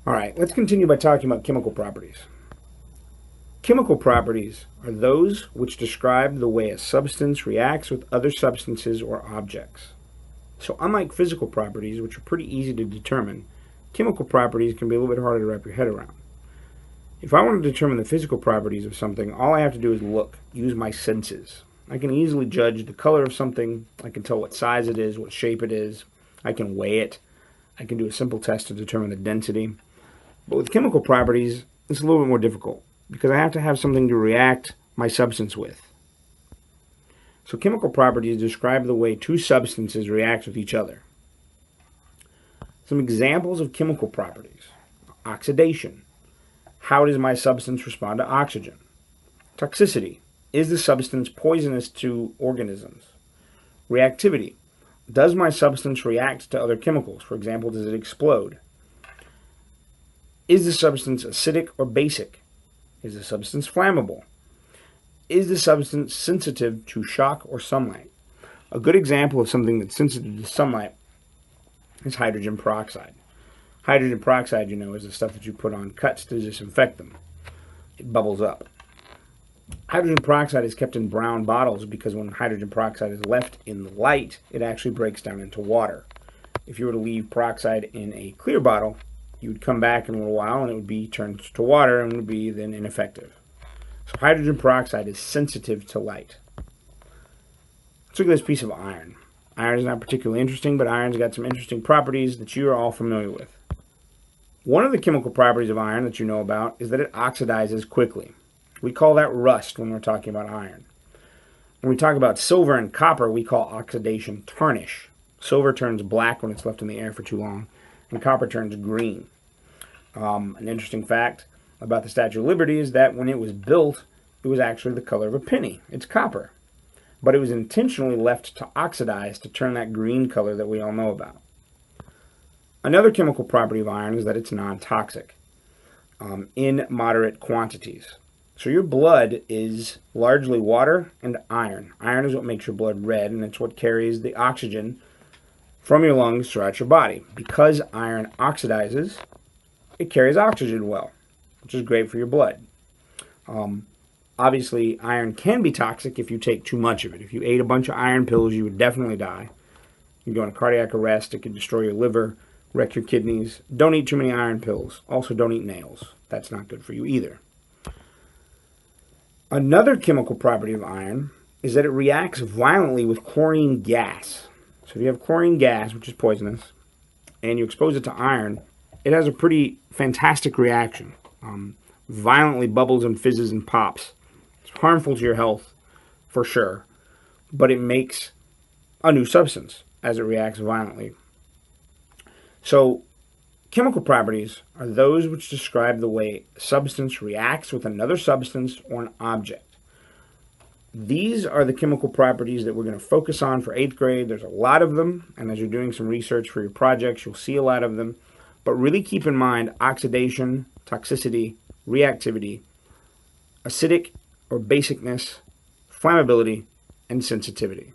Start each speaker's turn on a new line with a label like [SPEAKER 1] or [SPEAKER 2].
[SPEAKER 1] All right, let's continue by talking about chemical properties. Chemical properties are those which describe the way a substance reacts with other substances or objects. So unlike physical properties, which are pretty easy to determine, chemical properties can be a little bit harder to wrap your head around. If I want to determine the physical properties of something, all I have to do is look, use my senses. I can easily judge the color of something, I can tell what size it is, what shape it is, I can weigh it, I can do a simple test to determine the density. But with chemical properties, it's a little bit more difficult because I have to have something to react my substance with. So chemical properties describe the way two substances react with each other. Some examples of chemical properties: oxidation. How does my substance respond to oxygen? Toxicity. Is the substance poisonous to organisms? Reactivity. Does my substance react to other chemicals? For example, does it explode? Is the substance acidic or basic? Is the substance flammable? Is the substance sensitive to shock or sunlight? A good example of something that's sensitive to sunlight is hydrogen peroxide. Hydrogen peroxide, is the stuff that you put on cuts to disinfect them. It bubbles up. Hydrogen peroxide is kept in brown bottles because when hydrogen peroxide is left in the light, it actually breaks down into water. If you were to leave peroxide in a clear bottle, you would come back in a little while and it would be turned to water and would be then ineffective. So hydrogen peroxide is sensitive to light. Let's look at this piece of iron. Iron is not particularly interesting, but iron's got some interesting properties that you are all familiar with. One of the chemical properties of iron that you know about is that it oxidizes quickly. We call that rust when we're talking about iron. When we talk about silver and copper, we call oxidation tarnish. Silver turns black when it's left in the air for too long, and copper turns green. An interesting fact about the Statue of Liberty is that when it was built, it was actually the color of a penny. It's copper. But it was intentionally left to oxidize to turn that green color that we all know about. Another chemical property of iron is that it's non-toxic in moderate quantities. So your blood is largely water and iron. Iron is what makes your blood red, and it's what carries the oxygen from your lungs throughout your body. Because iron oxidizes, it carries oxygen well, which is great for your blood. Obviously, iron can be toxic if you take too much of it. If you ate a bunch of iron pills, you would definitely die. You'd go into cardiac arrest. It could destroy your liver, wreck your kidneys. Don't eat too many iron pills. Also, don't eat nails. That's not good for you either. Another chemical property of iron is that it reacts violently with chlorine gas. So if you have chlorine gas, which is poisonous, and you expose it to iron, it has a pretty fantastic reaction. Violently bubbles and fizzes and pops. It's harmful to your health, for sure, but it makes a new substance as it reacts violently. So, chemical properties are those which describe the way a substance reacts with another substance or an object. These are the chemical properties that we're going to focus on for 8th grade. There's a lot of them, and as you're doing some research for your projects, you'll see a lot of them. But really keep in mind oxidation, toxicity, reactivity, acidic or basicness, flammability, and sensitivity.